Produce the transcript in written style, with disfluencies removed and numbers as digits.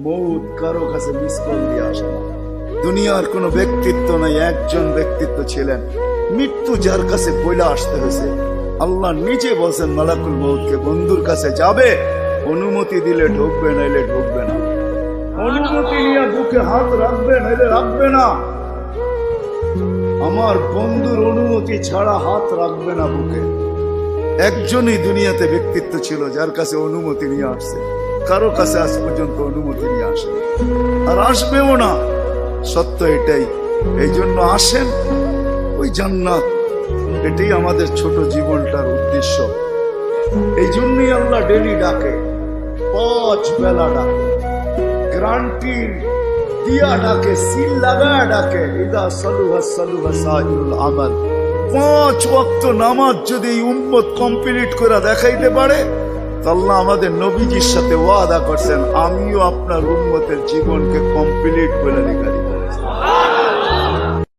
মৌত কারো কাছে মিস কল দিয়ে আসে না। দুনিয়ার কোন ব্যক্তিত্ব নাই, একজন ব্যক্তিত্ব ছিলেন, মৃত্যু যার কাছে বইলা আসতে হয়েছে। আল্লাহ নিজে বলছেন মালাকুল মৌতকে, বন্ধুর কাছে যাবে, অনুমতি দিলে ঢুকবে, নাইলে ঢুকবে না। অনুমতি নিয়ে বুকে হাত রাখবে, নাইলে রাখবে না। আমার বন্ধুর অনুমতি ছাড়া হাত রাখবে না বুকে। একজনই দুনিয়াতে ব্যক্তিত্ব ছিল যার কাছে অনুমতি নিয়ে আসছে, কারো কাছে আজ পর্যন্ত অনুমতি নিয়ে আসে আর আসবেও না। সত্য এটাই। এই জন্য আসেন, ওই জান্নাত, এটাই আমাদের ছোট জীবনটার উদ্দেশ্য। এই জন্যই আল্লাহ ডেলি ডাকে, 5 বেলা ডাকে, গ্যারান্টি দিয়া ডাকে, সিল লাগায় ডাকে। ইদা সালুহা সালুহা সাইরুল আমাল। 5 ওয়াক্ত নামাজ যদি এই উম্মত কমপ্লিট করে দেখাইতে পারে, আল্লাহ আমাদের নবীজির সাথে ওয়াদা করছেন, আমিও আপনার উম্মতের জীবনকে কমপ্লিট করে দেখাই।